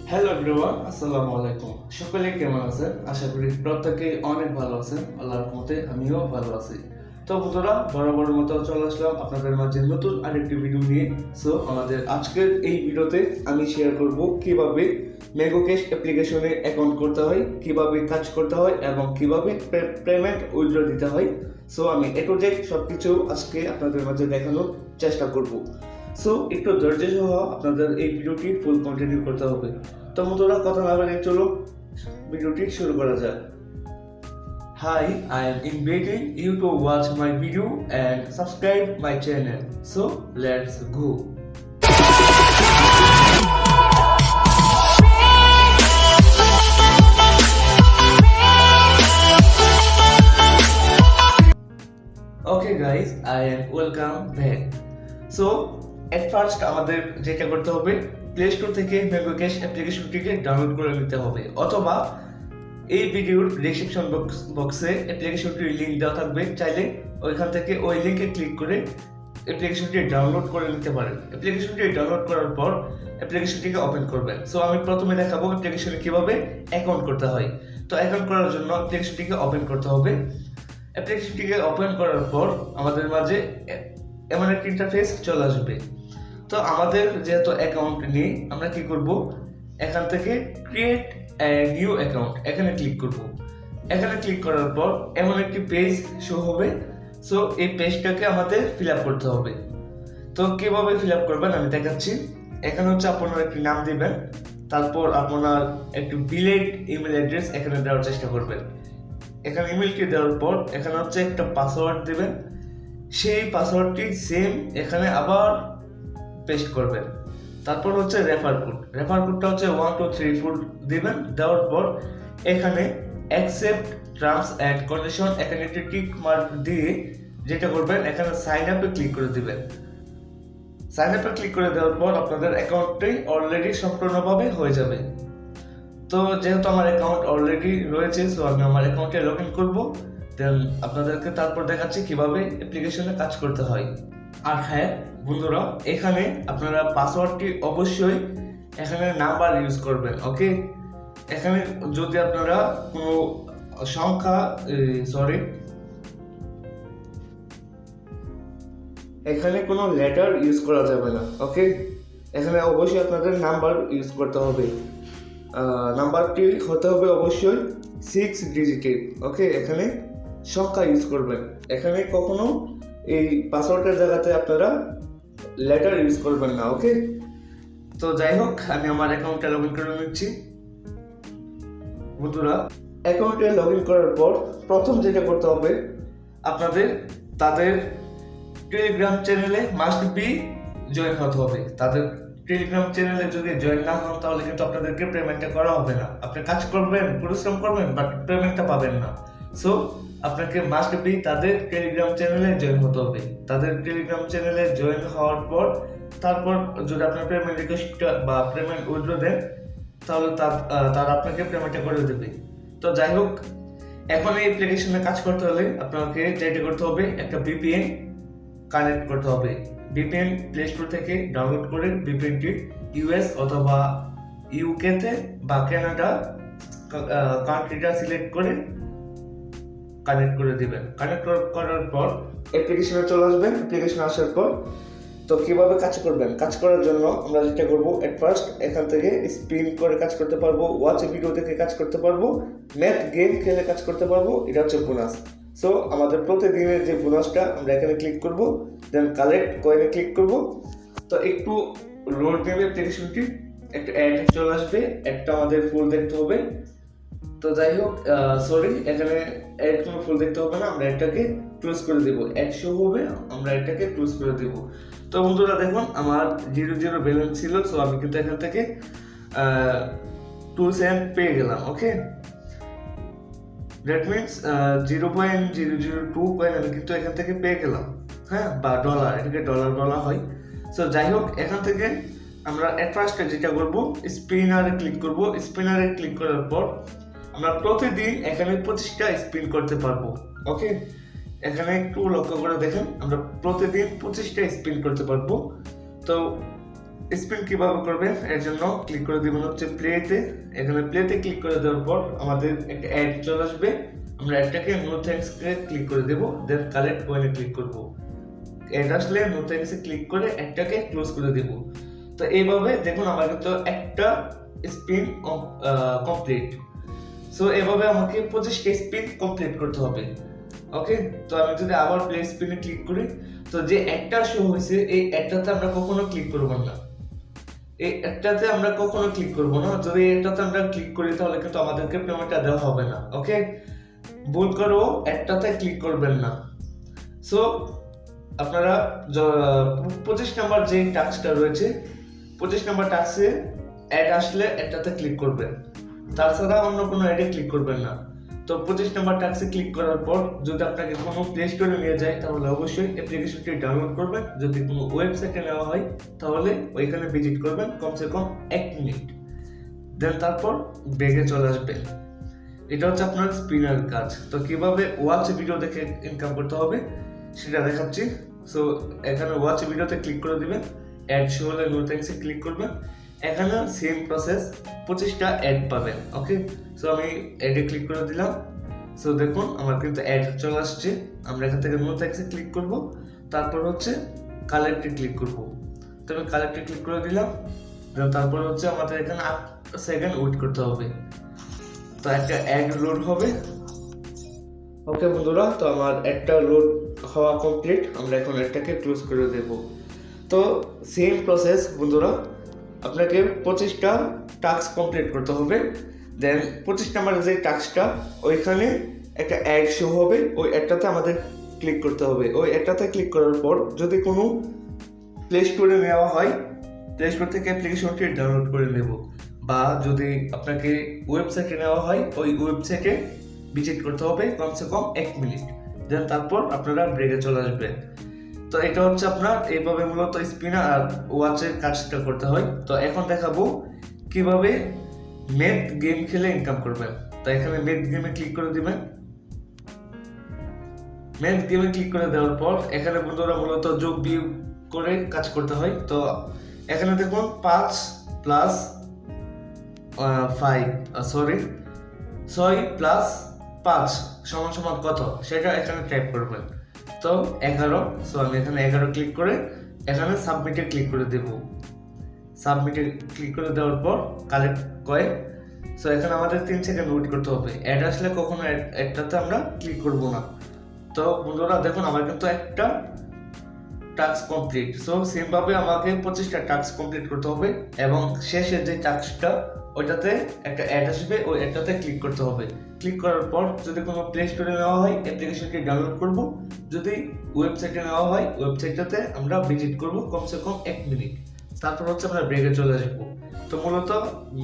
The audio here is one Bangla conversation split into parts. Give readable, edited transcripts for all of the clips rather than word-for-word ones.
হ্যালো এভরিওয়ান, আসসালামু আলাইকুম। সকলে কেমন আছেন? আশা করি প্রত্যেকেই অনেক ভালো আছেন। আল্লাহর রহমতে আমিও ভালো আছি। তো বন্ধুরা, বরাবর মতো চলে আসলাম আপনাদের মাঝে নতুন আরেকটি ভিডিও নিয়ে। সো আমাদের আজকের এই ভিডিওতে আমি শেয়ার করব কিভাবে Bkash অ্যাপ্লিকেশনে অ্যাকাউন্ট করতে হয়, কিভাবে কাজ করতে হয় এবং কিভাবে পেমেন্ট উইথড্র দিতে হয়। সো আমি এ টু জেড সবকিছু আজকে আপনাদের মাঝে দেখানোর চেষ্টা করব। সো একটু ধৈর্য সহ আপনাদের এই ভিডিওটি ফুল কন্টিনিউ করতে হবে। তো বন্ধুরা, কথা না বাড়িয়ে চলো ভিডিওটি শুরু করা যাক। Hi, I am inviting you to watch my video and subscribe my channel. So let's go. Okay guys, I am welcome back. So at first আমাদের যেটা করতে হবে, প্লে স্টোর থেকে Bkash অ্যাপ্লিকেশনটিকে ডাউনলোড করে নিতে হবে, অথবা এই ভিডিওর ডেসক্রিপশন বক্সে অ্যাপ্লিকেশনটির লিংক দেওয়া থাকবে। চাইলে ওইখান থেকে ওই লিংকে ক্লিক করে অ্যাপ্লিকেশনটি ডাউনলোড করে নিতে পারেন। অ্যাপ্লিকেশনটি ডাউনলোড করার পর অ্যাপ্লিকেশনটিকে ওপেন করবেন। সো আমি প্রথমে দেখাবো অ্যাপ্লিকেশনে কিভাবে অ্যাকাউন্ট করতে হয়। তো অ্যাকাউন্ট করার জন্য অ্যাপ্লিকেশনটিকে ওপেন করতে হবে। অ্যাপ্লিকেশনটিকে ওপেন করার পর আমাদের মাঝে এমন একটা ইন্টারফেস চলে আসবে। তো আমাদের যেহেতু অ্যাকাউন্ট নেই, আমরা কি করব, এখান থেকে ক্রিয়েট নিউ অ্যাকাউন্ট এখানে ক্লিক করব। এখানে ক্লিক করার পর এমন একটি পেজ শো হবে। সো এই পেজটাকে আমাদের ফিল আপ করতে হবে। তো কিভাবে ফিল আপ করবেন আমি দেখাচ্ছি। এখানে হচ্ছে আপনার একটি নাম দিবেন, তারপর আপনার একটি ভ্যালিড ইমেল অ্যাড্রেস এখানে দেওয়ার চেষ্টা করবেন। এখানে ইমেলটি দেওয়ার পর এখানে হচ্ছে একটা পাসওয়ার্ড দিবেন। সেই পাসওয়ার্ডটি সেম এখানে আবার পেস্ট করবেন। তারপর হচ্ছে রেফার কোডটা হচ্ছে 1 2 3 4 দিবেন। দেওয়ার পর এখানে অ্যাকসেপ্ট টার্মস এন্ড কন্ডিশন এখানে একটি টিক মার্ক দিয়ে যেটা করবেন, এখানে সাইন আপে ক্লিক করে দিবেন। সাইন আপে ক্লিক করে দেওয়ার পর আপনাদের অ্যাকাউন্টটি অলরেডি সম্পূর্ণভাবে হয়ে যাবে। তো যেহেতু আমার অ্যাকাউন্ট অলরেডি রয়েছে, সো আমি আমার অ্যাকাউন্টে লগ ইন করবো। দেন আপনাদেরকে তারপর দেখাচ্ছি কিভাবে অ্যাপ্লিকেশনে কাজ করতে হয়। আর হ্যাঁ বন্ধুরা, এখানে আপনারা পাসওয়ার্ডটি অবশ্যই এখানে নাম্বার ইউজ করবেন। ওকে, এখানে যদি আপনারা কোনো সংখ্যা এখানে কোনো লেটার ইউজ করা যাবে না। ওকে, এখানে অবশ্যই আপনাদের নাম্বার ইউজ করতে হবে। নাম্বারটি হতে হবে অবশ্যই 6 ডিজিটের। ওকে, এখানে সংখ্যা ইউজ করবেন। এখানে কখনো এই পাসওয়ার্ডের জায়গাতে আপনারা লেটার ইউজ করবেন না। ওকে, তো যাই হোক, আমি আমার অ্যাকাউন্টে লগ ইন করে নিচ্ছি। বন্ধুরা, অ্যাকাউন্টে লগ ইন করার পর প্রথম যেটা করতে হবে, আপনাদের তাদের টেলিগ্রাম চ্যানেলে মাস্ট বি জয়েন হতে হবে। তাদের টেলিগ্রাম চ্যানেলে যদি জয়েন না হন তাহলে কিন্তু আপনাদেরকে পেমেন্টটা করা হবে না। আপনি কাজ করবেন, পরিশ্রম করবেন, বাট পেমেন্টটা পাবেন না। সো আপনাকে মাস্ট বি তাদের টেলিগ্রাম চ্যানেলে জয়েন হতে হবে। তাদের টেলিগ্রাম চ্যানেলে জয়েন হওয়ার পর তারপর যদি আপনার পেমেন্ট রিকোয়েস্ট বা পেমেন্ট উইথড্র দেন তাহলে তারা আপনাকে পেমেন্টটা করে দেবে। তো যাই হোক, এখন এই অ্যাপ্লিকেশনে কাজ করতে হলে আপনাকে যেটা করতে হবে, একটা VPN কানেক্ট করতে হবে। VPN প্লে স্টোর থেকে ডাউনলোড করে VPNটি US অথবা UK তে বা কানাডা কান্ট্রিটা সিলেক্ট করে কানেক্ট করে দিবেন। কানেক্ট করার পর অ্যাপ্লিকেশনে চলে আসবেন। অ্যাপ্লিকেশনে আসার পর তো কিভাবে কাজ করবেন, কাজ করার জন্য আমরা যেটা করব, এট ফার্স্ট এখান থেকে স্পিন করে কাজ করতে পারবো, ওয়াচ ভিডিও দেখে কাজ করতে পারবো, ম্যাথ গেম খেলে কাজ করতে পারবো। এটা হচ্ছে বোনাস। সো আমাদের প্রতিদিনের যে বোনাসটা আমরা এখানে ক্লিক করব, দেন কালেক্ট কয়েনে ক্লিক করব। তো একটু লোড নেবে অ্যাপ্লিকেশনটি, একটা অ্যাড চলে আসবে, একটা আমাদের ফুল দেখতে হবে। তো যাই হোক, এখানে অ্যাড কোনো ফুল দেখতে হবে না, আমরা এটাকে ক্লোজ করে দেব। অ্যাড শো হবে, আমরা এটাকে ক্লোজ করে দেব। তো বন্ধুরা দেখুন, আমার 0 ব্যালেন্স ছিল, সো আমি কিন্তু এখান থেকে 2 সেন্ট পেয়ে গেলাম। ওকে, দ্যাট মিনস 0.002 কয়েন আমি কিন্তু এখান থেকে পেয়ে গেলাম। হ্যাঁ, বা ডলার, এটাকে ডলার বলা হয়। সো যাই হোক, এখান থেকে আমরা এট ফার্স্টে যেটা করব, স্পিনারে ক্লিক করব। স্পিনারে ক্লিক করার পর আমরা প্রতিদিন এখানে 25টা স্পিন করতে পারবো। ওকে, এখানে একটু লক্ষ্য করে দেখেন, আমরা প্রতিদিন 25টা স্পিন করতে পারবো। তো স্পিন কিভাবে করবেন এর জন্য ক্লিক করে দিবেন হচ্ছে প্লেতে। এখানে প্লেতে ক্লিক করে দেওয়ার পর আমাদের একটা অ্যাড চলে আসবে। আমরা অ্যাডটাকে নো থ্যাঙ্কস কে ক্লিক করে দেব, দেন কালেক্ট কয়েনে ক্লিক করব। অ্যাড আসলে নো থ্যাঙ্কস এ ক্লিক করে অ্যাডটাকে ক্লোজ করে দেব। তো এইভাবে দেখুন আমার কিন্তু একটা স্পিন কমপ্লিট। সো এভাবে আমাকে 25টা স্পিন কমপ্লিট করতে হবে। ওকে, তো আমি যদি আবার প্লে স্পিনে ক্লিক করি, তো যে একটা শো হয়েছে এই একটাতে আমরা কখনো ক্লিক করব না। এই একটাতে আমরা কখনো ক্লিক করব না। যদি এটাতে আমরা ক্লিক করি তাহলে কিন্তু আমাদেরকে পেমেন্টটা দেওয়া হবে না। ওকে, ভুল করেও একটাতে ক্লিক করবেন না। সো আপনারা 25 নাম্বার যে টাস্কটা রয়েছে, 25 নাম্বার টাস্কে অ্যাড আসলে একটাতে ক্লিক করবেন, তাছাড়া অন্য কোনো অ্যাডে ক্লিক করবেন না। তো 25 নাম্বার টাস্কে ক্লিক করার পর যদি আপনাকে কোনো প্লে স্টোরে নিয়ে যায় তাহলে অবশ্যই অ্যাপ্লিকেশনটি ডাউনলোড করবেন। যদি কোনো ওয়েবসাইটে নেওয়া হয় তাহলে ওইখানে ভিজিট করবেন কমসে কম 1 মিনিট, দেন তারপর ব্যাগে চলে আসবেন। এটা হচ্ছে আপনার স্পিনার কাজ। তো কিভাবে ওয়াচ ভিডিও দেখে ইনকাম করতে হবে সেটা দেখাচ্ছি। সো এখানে ওয়াচ ভিডিওতে ক্লিক করে দিবেন, অ্যাড শো হলে নো থ্যাঙ্কসে ক্লিক করবেন। এখানে সেম প্রসেস, 25টা অ্যাড পাবেন। ওকে, সো আমি অ্যাডে ক্লিক করে দিলাম। সো দেখুন আমার কিন্তু অ্যাড চলে আসছে। আমরা এখান থেকে নো থ্যাঙ্কসে ক্লিক করব, তারপর হচ্ছে কালেক্টে ক্লিক করব। তো আমি কালেক্টে ক্লিক করে দিলাম, তারপর হচ্ছে আমাদের এখানে 8 সেকেন্ড ওয়েট করতে হবে। তো একটা অ্যাড লোড হবে। ওকে বন্ধুরা, তো আমার একটা লোড হওয়া কমপ্লিট। আমরা এখন এটাকে ক্লোজ করে দেব। তো সেম প্রসেস বন্ধুরা, আপনাকে 25টা টাস্ক কমপ্লিট করতে হবে। দেন 25 নাম্বারের যে টাস্কটা ওইখানে একটা অ্যাড শো হবে, ওই অ্যাডটাতে আমাদের ক্লিক করতে হবে। ওই অ্যাডটাতে ক্লিক করার পর যদি কোনো প্লে স্টোরে নেওয়া হয়, প্লে স্টোর থেকে অ্যাপ্লিকেশনটি ডাউনলোড করে নেব, বা যদি আপনাকে ওয়েবসাইটে নেওয়া হয় ওই ওয়েবসাইটে ভিজিট করতে হবে কমসে কম 1 মিনিট, দেন তারপর আপনারা ব্রেকে চলে আসবেন। তো এটা হচ্ছে আপনার এইভাবে মূলত স্পিনার আর ওয়াচের কাজটা করতে হয়। তো এখন দেখাবো কিভাবে মেথ গেম খেলে ইনকাম করবেন। তো এখানে মেথ গেমে ক্লিক করে দিবেন। মেথ গেমে ক্লিক করে দেওয়ার পর এখানে বন্ধুরা মূলত যোগ বিয়োগ করে কাজ করতে হয়। তো এখানে দেখুন 5 প্লাস 6 প্লাস 5 সমান সমান কত সেটা এখানে টাইপ করবেন। তো 11। সো আমি এখানে 11 ক্লিক করে এখানে সাবমিটে ক্লিক করে দেব। সাবমিটে ক্লিক করে দেওয়ার পর কালেক্ট কয়েন। সো এখানে আমাদের 3 সেকেন্ড ওয়েট করতে হবে। অ্যাড আসলে কখনো একটাতে আমরা ক্লিক করব না। তো বন্ধুরা দেখুন আমার কিন্তু একটা টাস্ক কমপ্লিট। সো সেম ভাবে আমাকে 25টা টাস্ক কমপ্লিট করতে হবে এবং শেষের যে টাস্কটা ওইটাতে একটা অ্যাড আসবে, ওই অ্যাডটাতে ক্লিক করতে হবে। ক্লিক করার পর যদি কোনো প্লে স্টোরে নেওয়া হয় অ্যাপ্লিকেশনটি ডাউনলোড করব, যদি ওয়েবসাইটে নেওয়া হয় ওয়েবসাইটটাতে আমরা ভিজিট করব কমসে কম 1 মিনিট, তারপর হচ্ছে আমরা ব্রেকে চলে আসবো। তো মূলত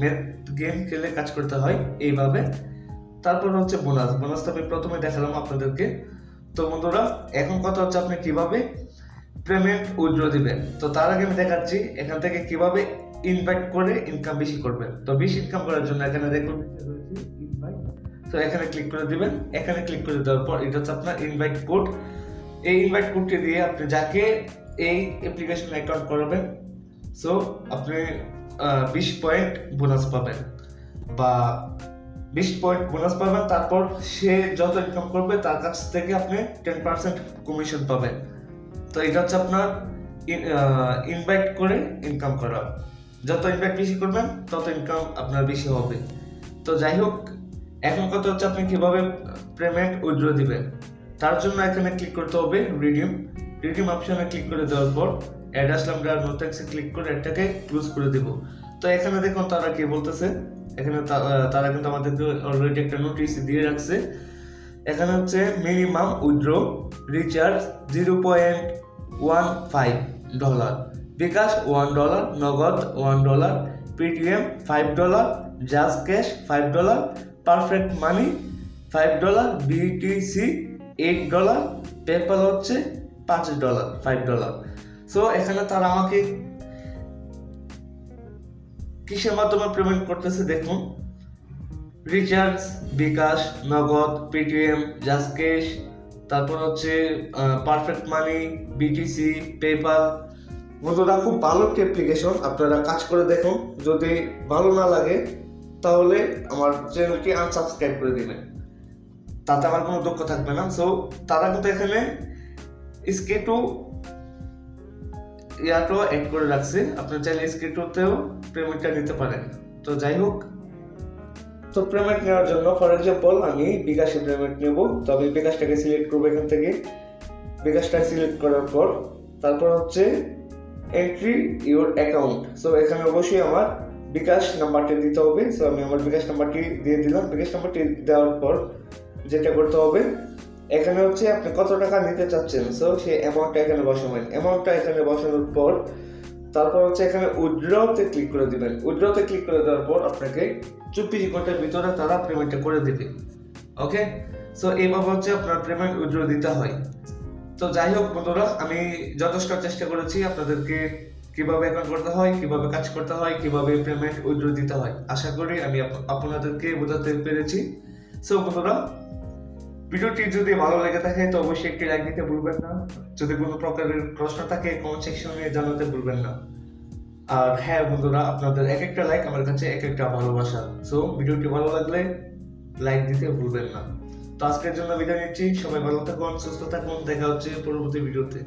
মেথ গেম খেলে কাজ করতে হয় এইভাবে। তারপর হচ্ছে বোনাসটা আমি প্রথমে দেখালাম আপনাদেরকে। তো বন্ধুরা এখন কথা হচ্ছে আপনি কিভাবে পেমেন্ট উইথড্র দিবেন। তো তার আগে আমি দেখাচ্ছি এখান থেকে কিভাবে ইনভাইট করে ইনকাম বেশি করবেন। তো বেশি ইনকাম করার জন্য এখানে দেখুন ইনভাইট। তো এখানে ক্লিক করে দিবেন। এখানে ক্লিক করে দেওয়ার পর এটা হচ্ছে আপনার ইনভাইট কোড। এই ইনভাইট কোডটি দিয়ে আপনি যাকে এই অ্যাপ্লিকেশন অ্যাকাউন্ট করাবেন, সো আপনি 20 পয়েন্ট বোনাস পাবেন, বা 20 পয়েন্ট বোনাস পাবেন। তারপর সে যত ইনকাম করবে তার কাছ থেকে আপনি 10% কমিশন পাবেন। তো এটা হচ্ছে আপনার ইনভাইট করে ইনকাম করা। যত ইনভাইট বেশি করবেন তত ইনকাম আপনার বেশি হবে। তো যাই হোক, এখন কথা হচ্ছে আপনি কিভাবে পেমেন্ট উইথড্র দিবেন। তার জন্য এখানে ক্লিক করতে হবে রিডিম অপশনে ক্লিক করে দেওয়ার পর অ্যাড আসলে আমরা নো থ্যাঙ্কসে ক্লিক করে এটাকে ক্লোজ করে দেব। তো এখানে দেখুন তারা কি বলতেছে। এখানে তারা কিন্তু আমাদেরকে অলরেডি একটা নোটিশ দিয়ে রাখছে। এখানে হচ্ছে মিনিমাম উইথড্র রিচার্জ $0.15, বিকাশ $1, নগদ $1, পেটিএম $5, জাস্ট ক্যাশ $5, পারফেক্ট মানি $5, বিটিসি $8, পেপ্যাল হচ্ছে $5। সো এখানে তারা আমাকে কিসের মাধ্যমে পেমেন্ট করতেছে দেখুন, রিচার্জ, বিকাশ, নগদ, পেটিএম, জাস্ট ক্যাশ, তারপর হচ্ছে পারফেক্ট মানি, বিটিসি, পেপ্যাল। বন্ধুরা খুব ভালো একটি অ্যাপ্লিকেশন, আপনারা কাজ করে দেখুন। যদি ভালো না লাগে তাহলে আমার চ্যানেলটি আনসাবস্ক্রাইব করে দিবেন, তাতে আমার কোনো দুঃখ থাকবে না। সো তারা কিন্তু এখানে স্কেটু ইয়াটো অ্যাড করে রাখছে, আপনার চাইলে স্কেটুতেও পেমেন্টটা নিতে পারেন। তো যাই হোক, তো পেমেন্ট নেওয়ার জন্য ফর এক্সাম্পল আমি বিকাশে পেমেন্ট নেব। তো আমি বিকাশটাকে সিলেক্ট করবো এখান থেকে। বিকাশটা সিলেক্ট করার পর তারপর হচ্ছে এন্ট্রি ইউর অ্যাকাউন্ট। সো এখানে অবশ্যই আমার বিকাশ নাম্বারটি দিতে হবে। সো আমি আমার বিকাশ নাম্বারটি দিয়ে দিলাম। বিকাশ নাম্বারটি দেওয়ার পর যেটা করতে হবে, এখানে হচ্ছে আপনি কত টাকা নিতে চাচ্ছেন, সো সেই অ্যামাউন্টটা এখানে বসাবেন। অ্যামাউন্টটা এখানে বসানোর পর তারপর হচ্ছে এখানে উইথড্রতে ক্লিক করে দিবেন। উইথড্রতে ক্লিক করে দেওয়ার পর আপনাকে 24 ঘন্টার ভিতরে তারা পেমেন্টটা করে দিবে। ওকে, সো এইভাবে হচ্ছে আপনার পেমেন্ট উইথড্র দিতে হয়। তো যাই হোক বন্ধুরা, আমি যথেষ্ট চেষ্টা করেছি আপনাদেরকে কিভাবে অ্যাকাউন্ট করতে হয়, কিভাবে কাজ করতে হয়, কিভাবে পেমেন্ট উইথড্র দিতে হয়। আশা করি আমি আপনাদেরকে বোঝাতে পেরেছি। সো বন্ধুরা, ভিডিওটি যদি ভালো লেগে থাকে তো অবশ্যই একটি লাইক দিতে ভুলবেন না। যদি কোনো প্রকারের প্রশ্ন থাকে কমেন্ট সেকশনে জানাতে ভুলবেন না। আর হ্যাঁ বন্ধুরা, আপনাদের এক একটা লাইক আমার কাছে এক একটা ভালোবাসা। সো ভিডিওটি ভালো লাগলে লাইক দিতে ভুলবেন না। তো আজকের জন্য বিদায় নিচ্ছি। সবাই ভালো থাকুন, সুস্থ থাকুন। দেখা হচ্ছে পরবর্তী ভিডিওতে।